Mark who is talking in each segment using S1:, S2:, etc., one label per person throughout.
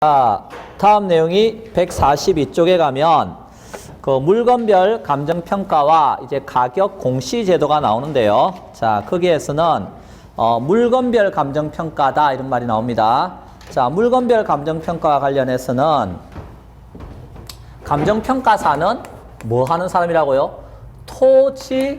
S1: 자, 다음 내용이 142쪽에 가면 그 물건별 감정평가와 이제 가격 공시 제도가 나오는데요. 자, 거기에서는 물건별 감정평가다 이런 말이 나옵니다. 자, 물건별 감정평가와 관련해서는 감정평가사는 뭐 하는 사람이라고요? 토지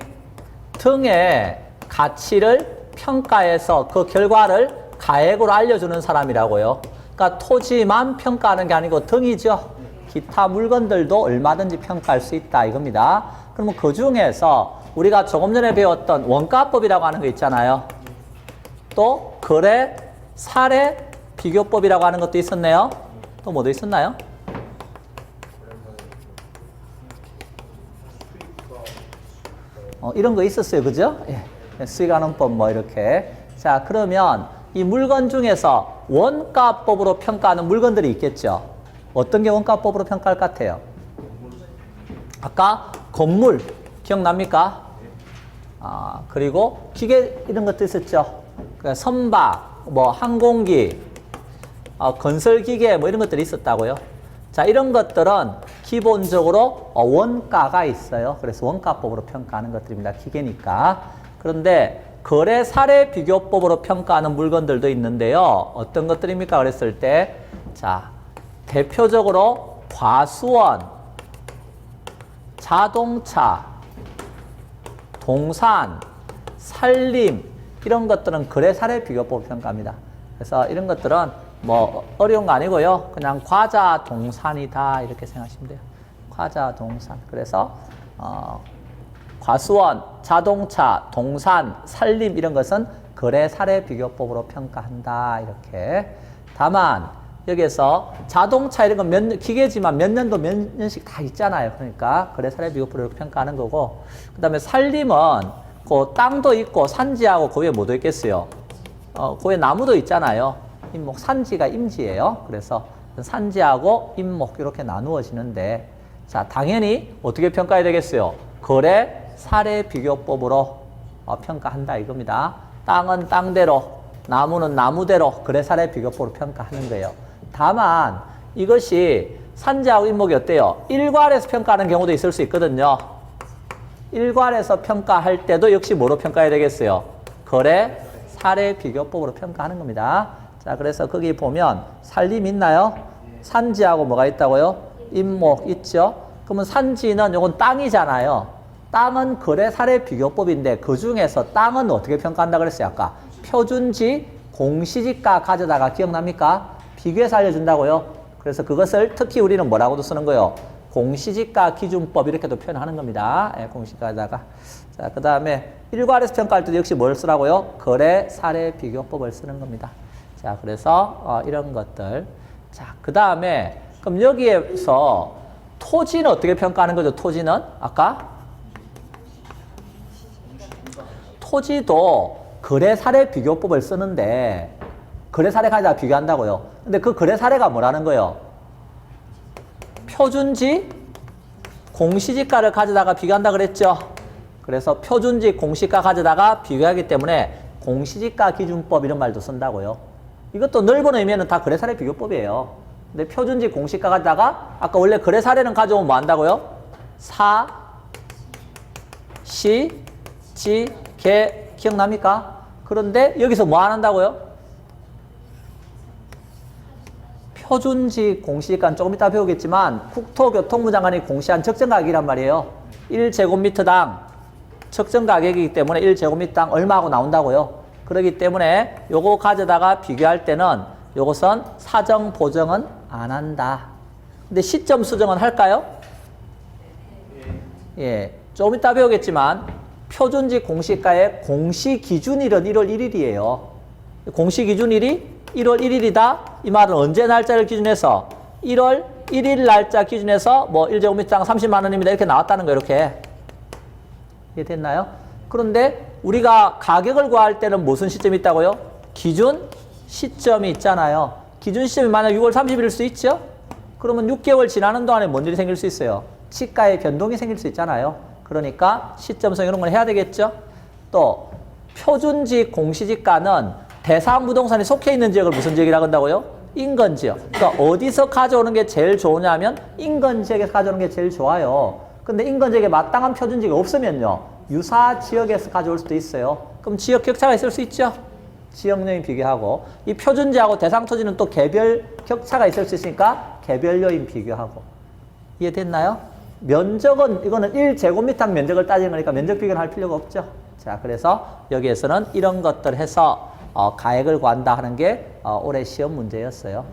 S1: 등의 가치를 평가해서 그 결과를 가액으로 알려주는 사람이라고요. 그러니까 토지만 평가하는 게 아니고 등이죠. 기타 물건들도 얼마든지 평가할 수 있다 이겁니다. 그러면 그 중에서 우리가 조금 전에 배웠던 원가법이라고 하는 거 있잖아요. 또 거래 사례 비교법이라고 하는 것도 있었네요. 또 뭐도 있었나요? 이런 거 있었어요. 그죠? 예. 수익환원법 뭐 이렇게. 자, 그러면 이 물건 중에서 원가법으로 평가하는 물건들이 있겠죠. 어떤 게 원가법으로 평가할 것 같아요? 아까 건물 기억납니까? 그리고 기계 이런 것도 있었죠. 그러니까 선박, 뭐 항공기, 건설기계 뭐 이런 것들이 있었다고요. 자, 이런 것들은 기본적으로 원가가 있어요. 그래서 원가법으로 평가하는 것들입니다. 기계니까. 그런데 거래 사례 비교법으로 평가하는 물건들도 있는데요. 어떤 것들입니까? 그랬을 때, 자, 대표적으로 과수원, 자동차, 동산, 산림 이런 것들은 거래 사례 비교법으로 평가합니다. 그래서 이런 것들은 뭐 어려운 거 아니고요. 그냥 과자 동산이다 이렇게 생각하시면 돼요. 과자 동산. 그래서 과수원, 자동차, 동산, 산림 이런 것은 거래 사례 비교법으로 평가한다 이렇게. 다만 여기에서 자동차 이런 건 기계지만 몇 년도 몇 년씩 다 있잖아요. 그러니까 거래 사례 비교법으로 평가하는 거고, 그 다음에 산림은 그 땅도 있고 산지하고 그 위에 뭐도 있겠어요? 그 위에 나무도 있잖아요. 임목, 산지가 임지예요. 그래서 산지하고 임목 이렇게 나누어지는데, 자, 당연히 어떻게 평가해야 되겠어요? 거래 사례 비교법으로 평가한다 이겁니다. 땅은 땅대로, 나무는 나무대로 거래 사례 비교법으로 평가하는 거예요. 다만 이것이 산지하고 임목이 어때요? 일괄해서 평가하는 경우도 있을 수 있거든요. 일괄해서 평가할 때도 역시 뭐로 평가해야 되겠어요? 거래 사례 비교법으로 평가하는 겁니다. 자, 그래서 거기 보면 산림 있나요? 산지하고 뭐가 있다고요? 임목 있죠? 그러면 산지는 요건 땅이잖아요. 땅은 거래 사례 비교법인데 그 중에서 땅은 어떻게 평가한다 그랬어요? 아까 표준지 공시지가 가져다가 기억납니까? 비교해서 알려준다고요. 그래서 그것을 특히 우리는 뭐라고도 쓰는 거예요? 공시지가 기준법 이렇게도 표현하는 겁니다. 공시가다가. 자, 그 다음에 일괄해서 평가할 때도 역시 뭘 쓰라고요? 거래 사례 비교법을 쓰는 겁니다. 자, 그래서 이런 것들. 자, 그 다음에 그럼 여기에서 토지는 어떻게 평가하는 거죠? 토지는 아까 토지도 거래 사례 비교법을 쓰는데 거래 사례 가지고 비교한다고요. 근데 그 거래 사례가 뭐라는 거예요? 표준지 공시지가를 가져다가 비교한다 그랬죠. 그래서 표준지 공시가 가져다가 비교하기 때문에 공시지가 기준법 이런 말도 쓴다고요. 이것도 넓은 의미에는 다 거래 사례 비교법이에요. 근데 표준지 공시가 가져다가 아까 원래 거래 사례는 가져오면 뭐 한다고요? 사, 시, 지, 개 기억납니까? 그런데 여기서 뭐 안 한다고요? 표준지 공시지가는 조금 이따 배우겠지만 국토교통부 장관이 공시한 적정가격이란 말이에요. 1제곱미터당 적정가격이기 때문에 1제곱미터당 얼마하고 나온다고요. 그렇기 때문에 요거 가져다가 비교할 때는 요것은 사정 보정은 안 한다. 근데 시점 수정은 할까요? 예, 조금 이따 배우겠지만 표준지 공시가의 공시기준일은 1월 1일이에요. 공시기준일이 1월 1일이다. 이 말은 언제 날짜를 기준해서 1월 1일 날짜 기준해서 뭐 1제곱미터당 30만 원입니다. 이렇게 나왔다는 거예요. 이렇게. 이해됐나요? 그런데 우리가 가격을 구할 때는 무슨 시점이 있다고요? 기준 시점이 있잖아요. 기준 시점이 만약 6월 30일일 수 있죠? 그러면 6개월 지나는 동안에 뭔 일이 생길 수 있어요? 시가의 변동이 생길 수 있잖아요. 그러니까 시점성 이런 걸 해야 되겠죠? 또 표준지 공시지가는 대상 부동산이 속해 있는 지역을 무슨 지역이라고 한다고요? 인근지역. 그러니까 어디서 가져오는 게 제일 좋으냐면 인근지역에서 가져오는 게 제일 좋아요. 근데 인근지역에 마땅한 표준지역이 없으면요. 유사 지역에서 가져올 수도 있어요. 그럼 지역 격차가 있을 수 있죠. 지역 요인 비교하고 이 표준지하고 대상 토지는 또 개별 격차가 있을 수 있으니까 개별 요인 비교하고. 이해됐나요? 면적은 이거는 1제곱미터 면적을 따지는 거니까 면적 비교는 할 필요가 없죠. 자, 그래서 여기에서는 이런 것들 해서 가액을 구한다 하는 게 올해 시험 문제였어요.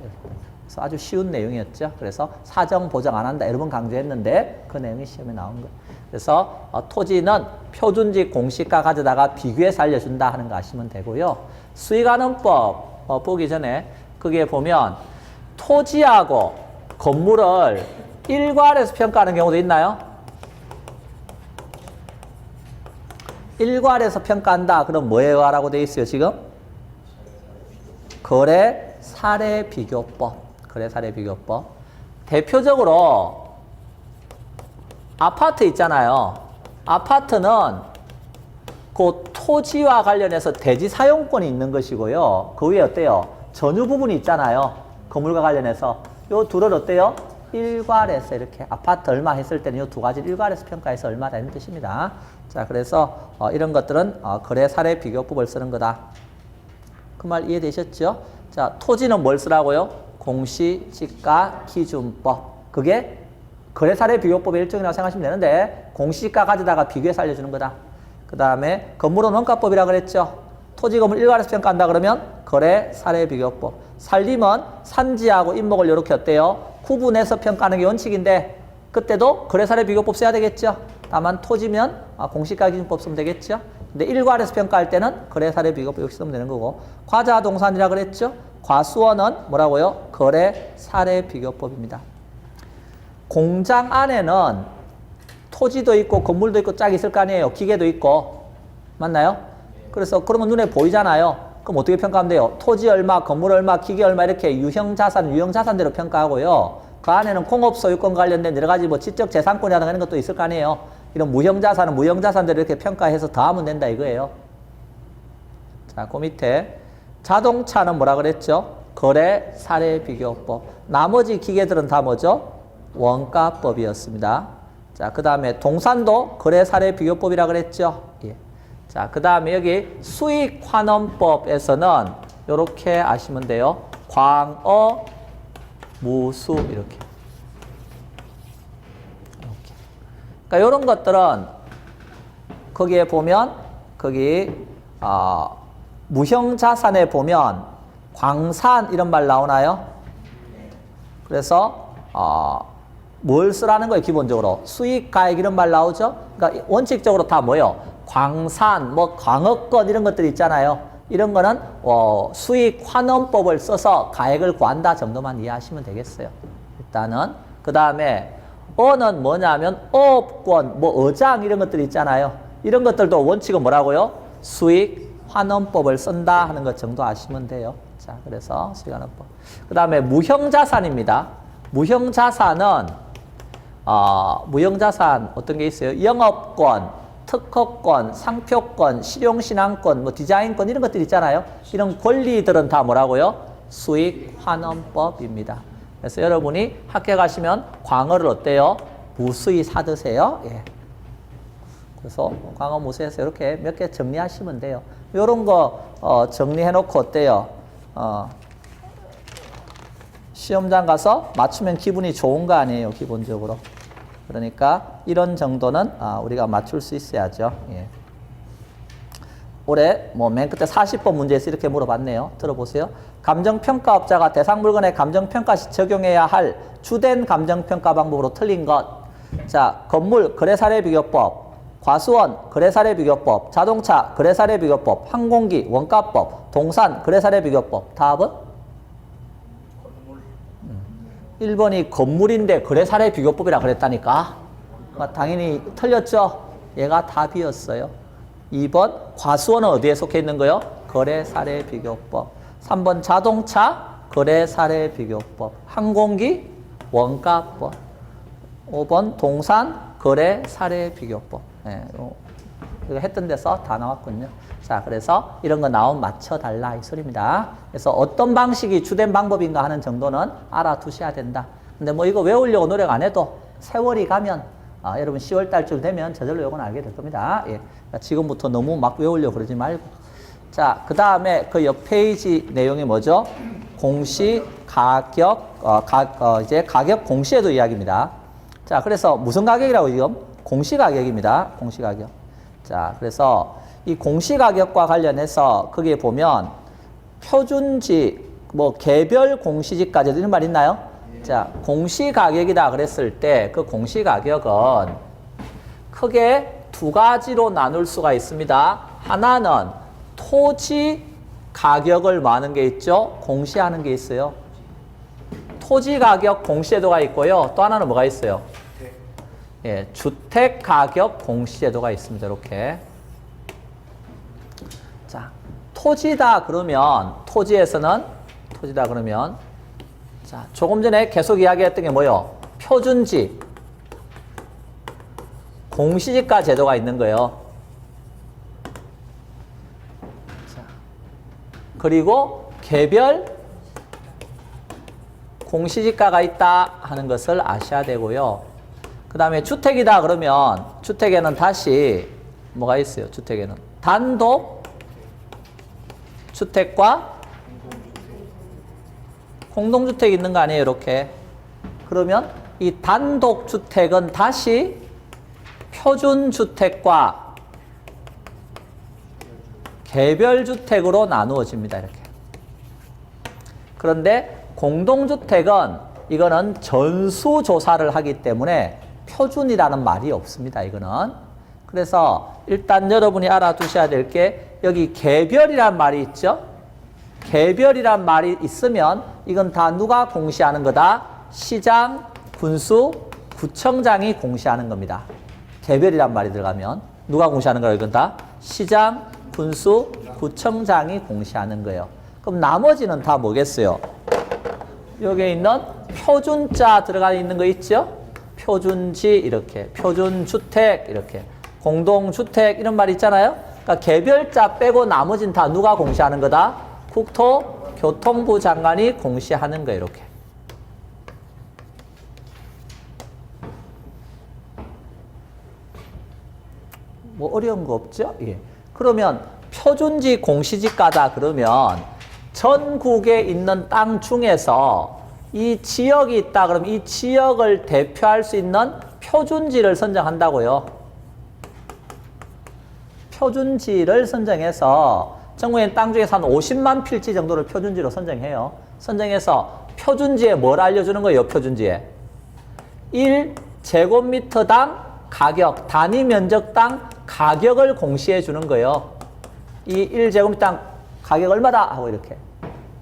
S1: 그래서 아주 쉬운 내용이었죠. 그래서 사정 보정 안 한다 여러 번 강조했는데 그 내용이 시험에 나온 거예요. 그래서 토지는 표준지 공시가 가져다가 비교해서 알려준다 하는 거 아시면 되고요. 수익환원법 보기 전에 거기에 보면 토지하고 건물을 일괄해서 평가하는 경우도 있나요? 일괄해서 평가한다. 그럼 뭐예요? 라고 돼 있어요, 지금? 거래 사례 비교법. 거래 사례 비교법. 대표적으로 아파트 있잖아요. 아파트는 그 토지와 관련해서 대지 사용권이 있는 것이고요. 그 위에 어때요? 전유 부분이 있잖아요. 건물과 관련해서. 요 둘을 어때요? 일괄해서 이렇게 아파트 얼마 했을 때는 이 두 가지를 일괄해서 평가해서 얼마다 이런 뜻입니다. 자, 그래서 이런 것들은 거래 사례 비교법을 쓰는 거다. 그 말 이해되셨죠? 자, 토지는 뭘 쓰라고요? 공시지가 기준법. 그게 거래 사례 비교법의 일종이라고 생각하시면 되는데 공시지가 가져다가 비교해서 알려주는 거다. 그 다음에 건물은 원가법이라고 그랬죠. 토지 건물 일괄해서 평가한다 그러면 거래 사례 비교법. 산림은 산지하고 인목을 이렇게 어때요? 구분해서 평가하는 게 원칙인데 그때도 거래 사례 비교법 써야 되겠죠. 다만 토지면 공시가 기준법 쓰면 되겠죠. 근데 일괄해서 평가할 때는 거래 사례 비교법 역시 쓰면 되는 거고. 과자 동산이라 그랬죠. 과수원은 뭐라고요? 거래 사례 비교법입니다. 공장 안에는 토지도 있고 건물도 있고 쫙 있을 거 아니에요. 기계도 있고. 맞나요? 그래서 그러면 눈에 보이잖아요. 그럼 어떻게 평가하면 돼요? 토지 얼마, 건물 얼마, 기계 얼마 이렇게 유형자산, 유형자산대로 평가하고요. 그 안에는 공업소유권 관련된 여러 가지 뭐 지적재산권이라든가 이런 것도 있을 거 아니에요. 이런 무형자산은 무형자산대로 이렇게 평가해서 더하면 된다 이거예요. 자, 그 밑에 자동차는 뭐라 그랬죠? 거래 사례 비교법. 나머지 기계들은 다 뭐죠? 원가법이었습니다. 자, 그 다음에 동산도 거래 사례 비교법이라 그랬죠? 예. 자, 그 다음에 여기 수익환원법에서는 이렇게 아시면 돼요. 광어, 무수 이렇게. 그러니까 이런 것들은 거기에 보면 거기 무형자산에 보면 광산 이런 말 나오나요? 그래서 뭘 쓰라는 거예요? 기본적으로 수익가액 이런 말 나오죠? 그러니까 원칙적으로 다 뭐예요? 광산, 뭐 광업권 이런 것들 있잖아요. 이런 거는 수익환원법을 써서 가액을 구한다 정도만 이해하시면 되겠어요. 일단은 그 다음에 어는 뭐냐면 어업권, 뭐 어장 이런 것들 있잖아요. 이런 것들도 원칙은 뭐라고요? 수익환원법을 쓴다 하는 것 정도 아시면 돼요. 자, 그래서 수익환원법. 그 다음에 무형자산입니다. 무형자산은 무형자산 어떤 게 있어요? 영업권, 특허권, 상표권, 실용신앙권, 뭐 디자인권 이런 것들 있잖아요. 이런 권리들은 다 뭐라고요? 수익환원법입니다. 그래서 여러분이 학교 가시면 광어를 어때요? 무수히 사드세요. 예. 그래서 광어 무수해서 이렇게 몇 개 정리하시면 돼요. 이런 거 정리해놓고 어때요? 시험장 가서 맞추면 기분이 좋은 거 아니에요, 기본적으로. 그러니까 이런 정도는 우리가 맞출 수 있어야죠. 예. 올해 뭐 맨 끝에 40번 문제에서 이렇게 물어봤네요. 들어보세요. 감정평가업자가 대상 물건의 감정평가 시 적용해야 할 주된 감정평가 방법으로 틀린 것. 자, 건물 거래사례 비교법, 과수원 거래사례 비교법, 자동차 거래사례 비교법, 항공기 원가법, 동산 거래사례 비교법. 답은? 1번이 건물인데 거래사례 비교법이라 그랬다니까. 당연히 틀렸죠? 얘가 답이었어요. 2번 과수원은 어디에 속해 있는 거요? 거래사례 비교법. 3번 자동차 거래사례 비교법. 항공기 원가법. 5번 동산 거래사례 비교법. 네, 이거 했던 데서 다 나왔군요. 자, 그래서 이런 거 나오면 맞춰달라 이 소리입니다. 그래서 어떤 방식이 주된 방법인가 하는 정도는 알아두셔야 된다. 근데 뭐 이거 외우려고 노력 안 해도 세월이 가면 여러분 10월 달쯤 되면 저절로 이건 알게 될 겁니다. 예. 그러니까 지금부터 너무 막 외우려고 그러지 말고. 자, 그 다음에 그 옆 페이지 내용이 뭐죠? 공시, 가격, 이제 가격 공시에도 이야기입니다. 자, 그래서 무슨 가격이라고 지금? 공시 가격입니다. 공시 가격. 자, 그래서 이 공시 가격과 관련해서 거기에 보면 표준지, 뭐 개별 공시지까지 이런 말 있나요? 자, 공시 가격이다 그랬을 때 그 공시 가격은 크게 두 가지로 나눌 수가 있습니다. 하나는 토지 가격을 뭐하는 게 있죠? 공시하는 게 있어요. 토지 가격 공시제도가 있고요. 또 하나는 뭐가 있어요? 예, 주택 가격 공시제도가 있습니다. 이렇게. 자, 토지다 그러면 토지에서는 토지다 그러면 자, 조금 전에 계속 이야기했던 게 뭐예요? 표준지, 공시지가 제도가 있는 거예요. 자, 그리고 개별 공시지가가 있다 하는 것을 아셔야 되고요. 그 다음에 주택이다 그러면 주택에는 다시 뭐가 있어요? 주택에는 단독 주택과 공동주택 있는 거 아니에요? 이렇게. 그러면 이 단독주택은 다시 표준주택과 개별주택으로 나누어집니다. 이렇게. 그런데 공동주택은 이거는 전수조사를 하기 때문에 표준이라는 말이 없습니다. 이거는. 그래서 일단 여러분이 알아두셔야 될 게 여기 개별이란 말이 있죠. 개별이란 말이 있으면 이건 다 누가 공시하는 거다? 시장, 군수, 구청장이 공시하는 겁니다. 개별이란 말이 들어가면 누가 공시하는 거예요? 이건 다 시장, 군수, 구청장이 공시하는 거예요. 그럼 나머지는 다 뭐겠어요? 여기에 있는 표준자 들어가 있는 거 있죠? 표준지 이렇게, 표준주택 이렇게, 공동주택 이런 말 있잖아요. 그러니까 개별자 빼고 나머지는 다 누가 공시하는 거다? 국토교통부 장관이 공시하는 거예요. 이렇게. 뭐 어려운 거 없죠? 예. 그러면 표준지 공시지가다 그러면 전국에 있는 땅 중에서 이 지역이 있다 그러면 이 지역을 대표할 수 있는 표준지를 선정한다고요. 표준지를 선정해서 전국에 땅 중에서 한 50만 필지 정도를 표준지로 선정해요. 선정해서 표준지에 뭘 알려주는 거예요? 표준지에 1제곱미터당 가격, 단위 면적당 가격을 공시해 주는 거예요. 이 1제곱미터당 가격 얼마다? 하고 이렇게.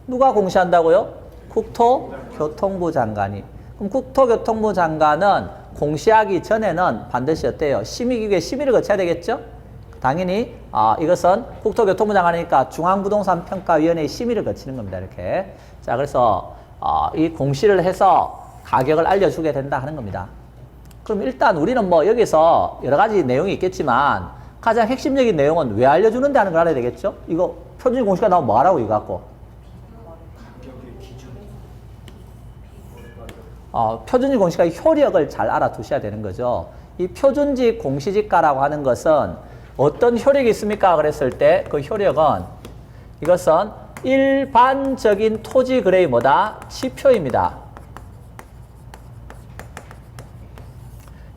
S1: 누가 공시한다고요? 국토교통부 장관이. 그럼 국토교통부 장관은 공시하기 전에는 반드시 어때요? 심의기구에 심의를 거쳐야 되겠죠? 당연히 이것은 국토교통부 장관이니까 중앙부동산평가위원회의 심의를 거치는 겁니다. 이렇게. 자, 그래서 이 공시를 해서 가격을 알려주게 된다 하는 겁니다. 그럼 일단 우리는 뭐 여기서 여러 가지 내용이 있겠지만 가장 핵심적인 내용은 왜 알려주는데 하는 걸 알아야 되겠죠? 이거 표준지 공시가 나오면 뭐 하라고 이거 갖고? 표준지 공시가 효력을 잘 알아두셔야 되는 거죠. 이 표준지 공시지가라고 하는 것은 어떤 효력이 있습니까? 그랬을 때 그 효력은 이것은 일반적인 토지 거래의 뭐다? 지표입니다.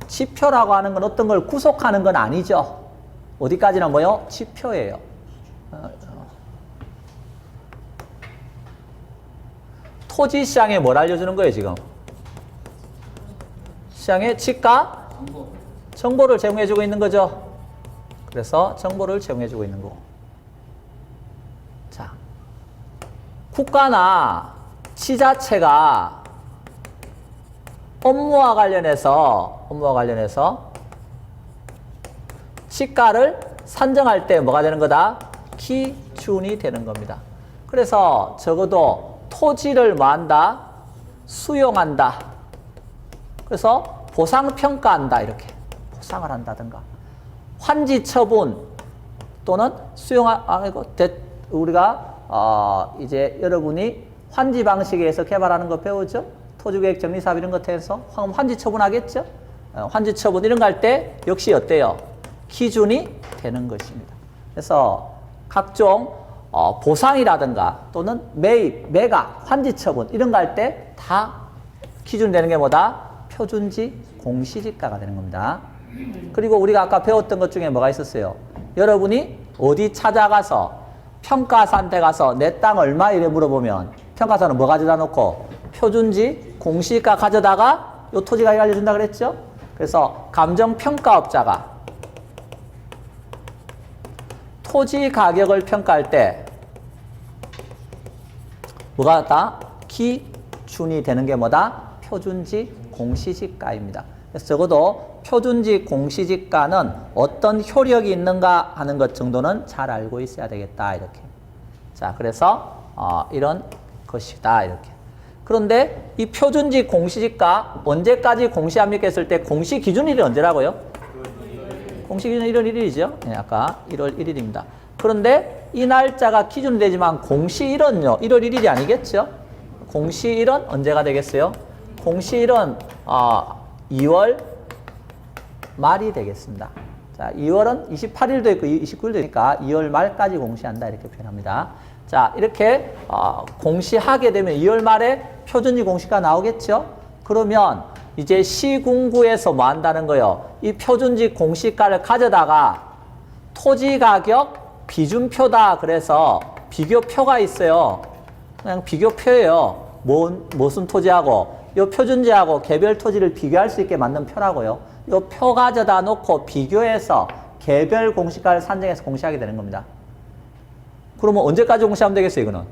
S1: 지표라고 하는 건 어떤 걸 구속하는 건 아니죠. 어디까지나 뭐요? 지표예요. 토지 시장에 뭘 알려주는 거예요, 지금? 시장에 지가 정보를 제공해주고 있는 거죠. 그래서 정보를 제공해주고 있는 거고. 자, 국가나 지자체가 업무와 관련해서 시가를 산정할 때 뭐가 되는 거다? 기준이 되는 겁니다. 그래서 적어도 토지를 뭐 한다? 수용한다. 그래서 보상평가한다. 이렇게 보상을 한다든가 환지 처분 또는 우리가 이제 여러분이 환지 방식에 의해서 개발하는 거 배우죠? 토지계획 정리사업 이런 것 해서 환지 처분하겠죠? 환지 처분 이런 거 할 때 역시 어때요? 기준이 되는 것입니다. 그래서 각종 보상이라든가 또는 매입, 매각, 환지 처분 이런 거 할 때 다 기준 되는 게 뭐다? 표준지 공시지가가 되는 겁니다. 그리고 우리가 아까 배웠던 것 중에 뭐가 있었어요? 여러분이 어디 찾아가서 평가사한테 가서 내 땅 얼마 이래 물어보면 평가사는 뭐 가져다 놓고 표준지 공시지가 가져다가 요 토지 가격 알려준다 그랬죠? 그래서 감정평가업자가 토지 가격을 평가할 때 뭐가 다 기준이 되는 게 뭐다? 표준지 공시지가입니다. 그래서 적어도 표준지 공시지가는 어떤 효력이 있는가 하는 것 정도는 잘 알고 있어야 되겠다 이렇게. 자, 그래서 이런 것이다 이렇게. 그런데 이 표준지 공시지가 언제까지 공시합니까 했을 때 공시 기준일이 언제라고요? 공시 기준은 1월 1일이죠. 네, 아까 1월 1일입니다. 그런데 이 날짜가 기준이 되지만 공시일은요. 1월 1일이 아니겠죠? 공시일은 언제가 되겠어요? 공시일은 2월 말이 되겠습니다. 자, 2월은 28일도 있고 29일도 있으니까 2월 말까지 공시한다 이렇게 표현합니다. 자, 이렇게 공시하게 되면 2월 말에 표준지 공시가 나오겠죠? 그러면 이제 시군구에서 뭐 한다는 거예요? 이 표준지 공시가를 가져다가 토지 가격 비준표다 그래서 비교표가 있어요. 그냥 비교표예요. 무슨 토지하고 이 표준지하고 개별 토지를 비교할 수 있게 만든 표라고요. 이 표 가져다 놓고 비교해서 개별 공시가를 산정해서 공시하게 되는 겁니다. 그러면 언제까지 공시하면 되겠어요, 이거는?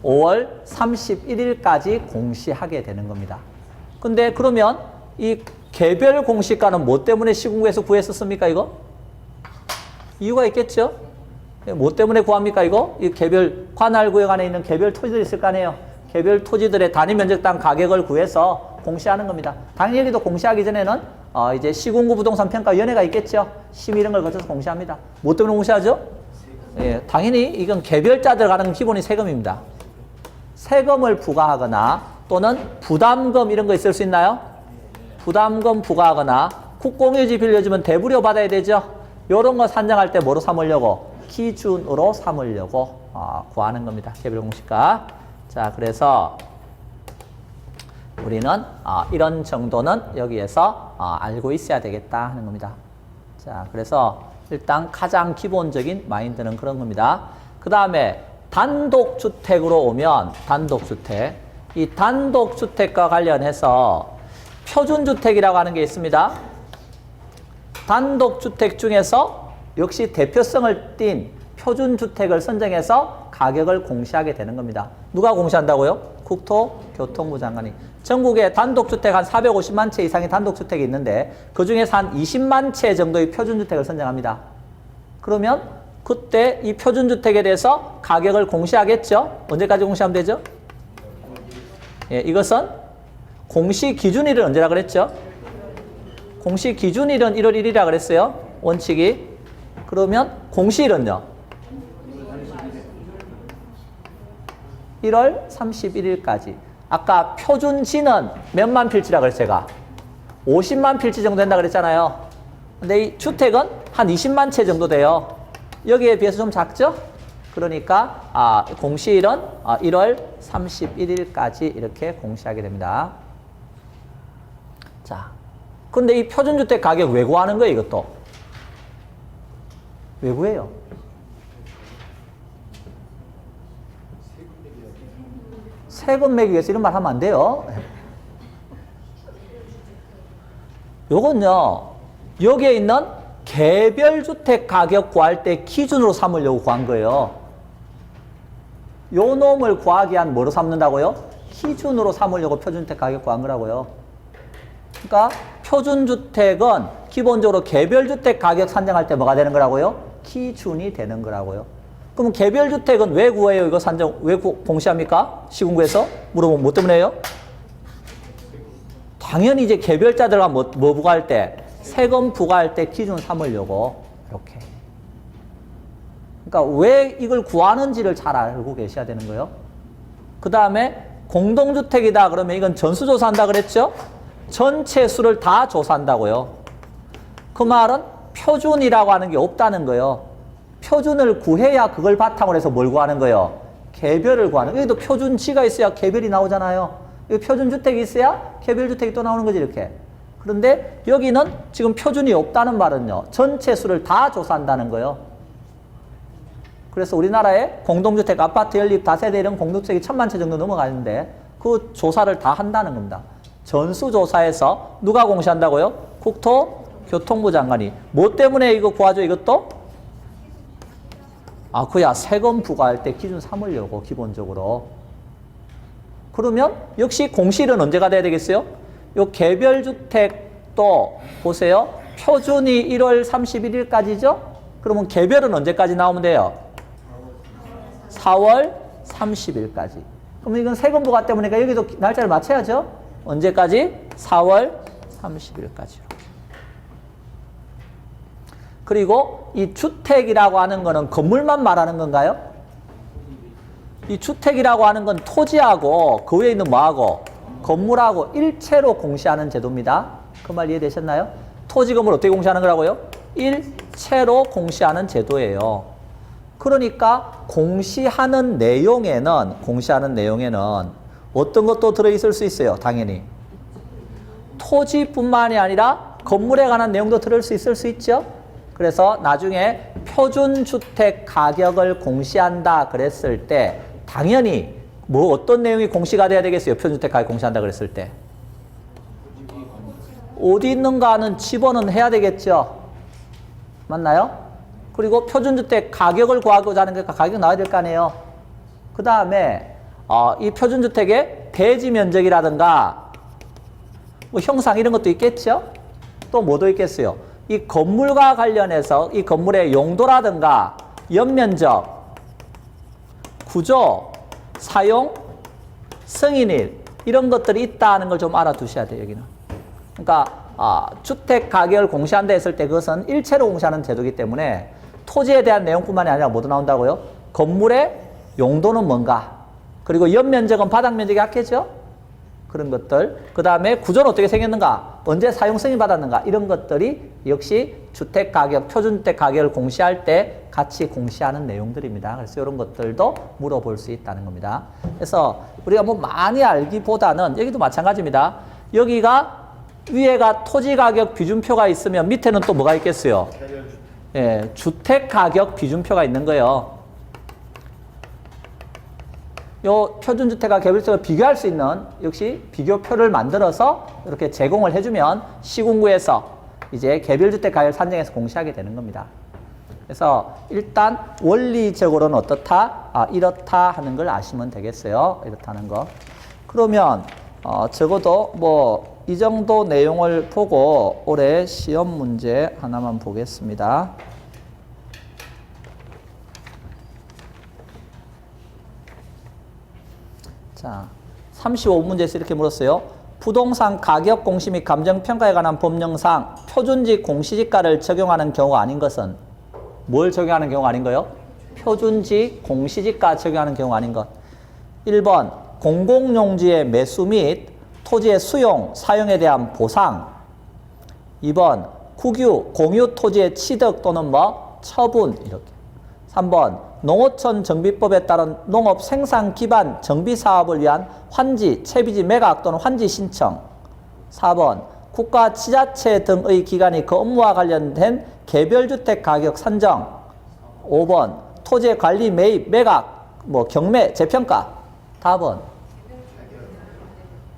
S1: (5월 31일까지) 공시하게 되는 겁니다. 근데 그러면 이 개별 공시가는 뭐 때문에 시군구에서 구했었습니까, 이거? 이유가 있겠죠? 뭐 때문에 구합니까, 이거? 이 개별 관할구역 안에 있는 개별 토지들이 있을 거 아니에요? 개별 토지들의 단위 면적당 가격을 구해서 공시하는 겁니다. 당연히 여기도 공시하기 전에는 이제 시군구 부동산 평가위원회가 있겠죠? 심의 이런 걸 거쳐서 공시합니다. 뭐 때문에 공시하죠? 예, 당연히 이건 개별자들 가는 기본이 세금입니다. 세금을 부과하거나 또는 부담금 이런 거 있을 수 있나요? 부담금 부과하거나 국공유지 빌려주면 대부료 받아야 되죠? 이런 거 산정할 때 뭐로 삼으려고? 기준으로 삼으려고 구하는 겁니다. 개별 공시가. 자, 그래서 우리는 이런 정도는 여기에서 알고 있어야 되겠다 하는 겁니다. 자, 그래서 일단 가장 기본적인 마인드는 그런 겁니다. 그 다음에 단독주택으로 오면 단독주택. 이 단독주택과 관련해서 표준주택이라고 하는 게 있습니다. 단독주택 중에서 역시 대표성을 띈 표준주택을 선정해서 가격을 공시하게 되는 겁니다. 누가 공시한다고요? 국토교통부 장관이. 전국에 단독주택 한 450만 채 이상의 단독주택이 있는데 그중에서 한 20만 채 정도의 표준주택을 선정합니다. 그러면 그때 이 표준주택에 대해서 가격을 공시하겠죠? 언제까지 공시하면 되죠? 예, 이것은 공시기준일은 언제라 그랬죠? 공시기준일은 1월 1일이라 그랬어요. 원칙이. 그러면 공시일은요? 1월 31일까지. 아까 표준지는 몇만 필지라 그랬어요, 제가? 50만 필지 정도 된다 그랬잖아요. 근데 이 주택은 한 20만 채 정도 돼요. 여기에 비해서 좀 작죠? 그러니까 공시일은 1월 31일까지 이렇게 공시하게 됩니다. 자, 근데 이 표준주택 가격 왜 구하는 거예요, 이것도? 왜 구해요? 세금 매기 위해서 이런 말 하면 안 돼요. 요건요, 여기에 있는 개별주택 가격 구할 때 기준으로 삼으려고 구한 거예요. 요 놈을 구하기 위한 뭐로 삼는다고요? 기준으로 삼으려고 표준주택 가격 구한 거라고요. 그러니까 표준주택은 기본적으로 개별주택 가격 산정할 때 뭐가 되는 거라고요? 기준이 되는 거라고요. 그럼 개별주택은 왜 구해요? 이거 산정 왜 공시합니까? 시군구에서 물어보면 뭐 때문에 해요? 당연히 이제 개별자들과 뭐 부과할 때 세금 부과할 때 기준 삼으려고 이렇게. 그러니까 왜 이걸 구하는지를 잘 알고 계셔야 되는 거예요. 그 다음에 공동주택이다 그러면 이건 전수조사한다 그랬죠? 전체 수를 다 조사한다고요. 그 말은 표준이라고 하는 게 없다는 거예요. 표준을 구해야 그걸 바탕으로 해서 뭘 구하는 거예요? 개별을 구하는 거예요. 여기도 표준지가 있어야 개별이 나오잖아요. 여기 표준주택이 있어야 개별주택이 또 나오는 거지 이렇게. 그런데 여기는 지금 표준이 없다는 말은요. 전체 수를 다 조사한다는 거예요. 그래서 우리나라에 공동주택, 아파트 연립, 다세대 이런 공동주택이 1000만 채 정도 넘어가는데 그 조사를 다 한다는 겁니다. 전수조사에서 누가 공시한다고요? 국토교통부 장관이. 뭐 때문에 이거 구하죠 이것도? 아, 그야 세금 부과할 때 기준 삼으려고 기본적으로. 그러면 역시 공시일은 언제가 돼야 되겠어요? 요 개별주택도 보세요. 표준이 1월 31일까지죠? 그러면 개별은 언제까지 나오면 돼요? 4월 30일까지. 그럼 이건 세금 부과 때문이니까 여기도 날짜를 맞춰야죠? 언제까지? 4월 30일까지. 그리고 이 주택이라고 하는 거는 건물만 말하는 건가요? 이 주택이라고 하는 건 토지하고 그 위에 있는 뭐하고? 건물하고 일체로 공시하는 제도입니다. 그 말 이해되셨나요? 토지, 건물 어떻게 공시하는 거라고요? 일체로 공시하는 제도예요. 그러니까 공시하는 내용에는 어떤 것도 들어있을 수 있어요. 당연히. 토지뿐만이 아니라 건물에 관한 내용도 들을 수 있을 수 있죠. 그래서 나중에 표준주택 가격을 공시한다 그랬을 때 당연히 뭐 어떤 내용이 공시가 돼야 되겠어요? 표준주택 가격 공시한다 그랬을 때. 어디 있는가는 집어는 해야 되겠죠. 맞나요? 그리고 표준주택 가격을 구하고자 하는 거니까 가격 나와야 될 거 아니에요. 그 다음에 이 표준주택의 대지 면적이라든가 뭐 형상 이런 것도 있겠죠. 또 뭐도 있겠어요. 이 건물과 관련해서 이 건물의 용도라든가 연면적, 구조, 사용, 승인일 이런 것들이 있다는 걸 좀 알아두셔야 돼요. 여기는. 그러니까 주택 가격을 공시한다 했을 때 그것은 일체로 공시하는 제도이기 때문에 토지에 대한 내용뿐만이 아니라 뭐도 나온다고요? 건물의 용도는 뭔가, 그리고 연면적은 바닥면적이 같겠죠? 그런 것들. 그 다음에 구조는 어떻게 생겼는가, 언제 사용 승인 받았는가, 이런 것들이 역시 주택 가격, 표준주택 가격을 공시할 때 같이 공시하는 내용들입니다. 그래서 이런 것들도 물어볼 수 있다는 겁니다. 그래서 우리가 뭐 많이 알기보다는 여기도 마찬가지입니다. 여기가 위에가 토지 가격 비준표가 있으면 밑에는 또 뭐가 있겠어요? 예, 주택 가격 비준표가 있는 거예요. 요 표준주택과 개별주택을 비교할 수 있는 역시 비교표를 만들어서 이렇게 제공을 해주면 시군구에서 이제 개별주택 가격 산정해서 공시하게 되는 겁니다. 그래서 일단 원리적으로는 어떻다? 이렇다 하는 걸 아시면 되겠어요. 이렇다는 거. 그러면 적어도 뭐 이 정도 내용을 보고 올해 시험 문제 하나만 보겠습니다. 자, 35문제에서 이렇게 물었어요. 부동산 가격 공시 및 감정평가에 관한 법령상 표준지 공시지가를 적용하는 경우가 아닌 것은 뭘 적용하는 경우가 아닌 거요? 표준지 공시지가 적용하는 경우가 아닌 것. 1번 공공용지의 매수 및 토지의 수용, 사용에 대한 보상. 2번 국유, 공유 토지의 취득 또는 뭐 처분 이렇게. 3번 농어촌 정비법에 따른 농업 생산 기반 정비 사업을 위한 환지, 채비지 매각 또는 환지 신청. 4번 국가 지자체 등의 기관이 그 업무와 관련된 개별주택 가격 산정. 5번 토지의 관리, 매입, 매각, 뭐 경매, 재평가. 답은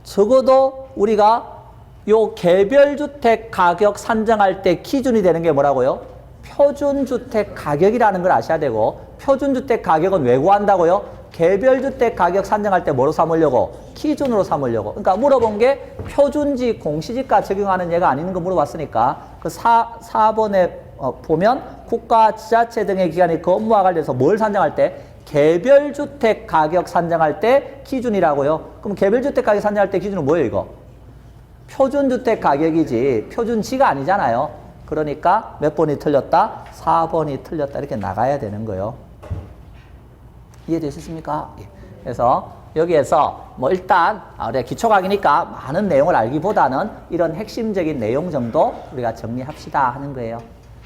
S1: 적어도 우리가 요 개별주택 가격 산정할 때 기준이 되는 게 뭐라고요? 표준주택 가격이라는 걸 아셔야 되고, 표준주택 가격은 왜 구한다고요? 개별주택 가격 산정할 때 뭐로 삼으려고? 기준으로 삼으려고. 그러니까 물어본 게 표준지 공시지가 적용하는 얘가 아닌 거 물어봤으니까 그 4번에 보면 국가, 지자체 등의 기관이 건물과 관련해서 뭘 산정할 때? 개별주택 가격 산정할 때 기준이라고요. 그럼 개별주택 가격 산정할 때 기준은 뭐예요, 이거? 표준주택 가격이지 표준지가 아니잖아요. 그러니까 몇 번이 틀렸다? 4번이 틀렸다. 이렇게 나가야 되는 거예요. 이해되셨습니까? 예. 그래서 여기에서 뭐 일단 우리가 기초강의니까 많은 내용을 알기보다는 이런 핵심적인 내용 정도 우리가 정리합시다 하는 거예요.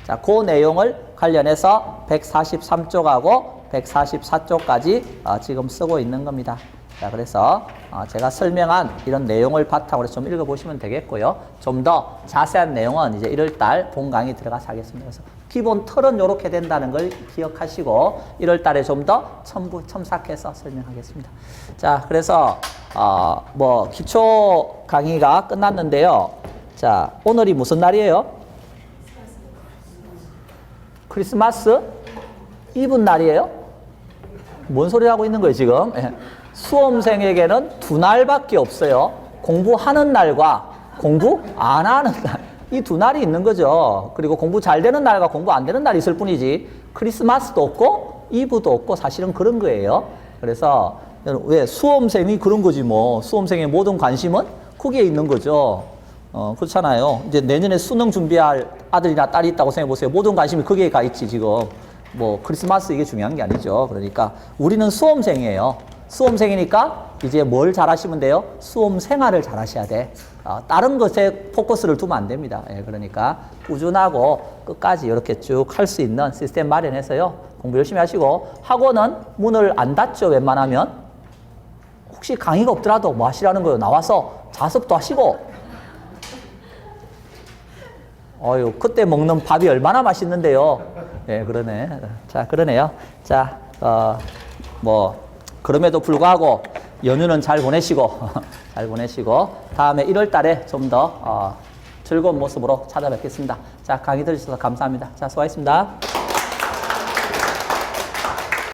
S1: 자, 그 내용을 관련해서 143쪽하고 144쪽까지 지금 쓰고 있는 겁니다. 자, 그래서 제가 설명한 이런 내용을 바탕으로 좀 읽어보시면 되겠고요. 좀 더 자세한 내용은 이제 1월달 본 강의 들어가서 하겠습니다. 그래서 기본 틀은 이렇게 된다는 걸 기억하시고 1월달에 좀 더 첨삭해서 설명하겠습니다. 자, 그래서 뭐 기초 강의가 끝났는데요. 자, 오늘이 무슨 날이에요? 크리스마스 이브 날이에요? 뭔 소리 하고 있는 거예요, 지금? 수험생에게는 2날밖에 없어요. 공부하는 날과 공부 안 하는 날. 이 2날이 있는 거죠. 그리고 공부 잘 되는 날과 공부 안 되는 날이 있을 뿐이지 크리스마스도 없고 이브도 없고 사실은 그런 거예요. 그래서 왜 수험생이 그런 거지 뭐. 수험생의 모든 관심은 거기에 있는 거죠. 그렇잖아요. 이제 내년에 수능 준비할 아들이나 딸이 있다고 생각해 보세요. 모든 관심이 거기에 가 있지 지금. 뭐 크리스마스 이게 중요한 게 아니죠. 그러니까 우리는 수험생이에요. 수험생이니까 이제 뭘 잘하시면 돼요? 수험 생활을 잘하셔야 돼. 다른 것에 포커스를 두면 안 됩니다. 예, 그러니까 꾸준하고 끝까지 이렇게 쭉 할 수 있는 시스템 마련해서요. 공부 열심히 하시고 학원은 문을 안 닫죠. 웬만하면. 혹시 강의가 없더라도 뭐 하시라는 거예요? 나와서 자습도 하시고. 어휴, 그때 먹는 밥이 얼마나 맛있는데요. 예, 그러네. 자, 그러네요. 자, 뭐 그럼에도 불구하고 연휴는 잘 보내시고 잘 보내시고 다음에 1월 달에 좀 더 즐거운 모습으로 찾아뵙겠습니다. 자, 강의 들으셔서 감사합니다. 자, 수고하셨습니다.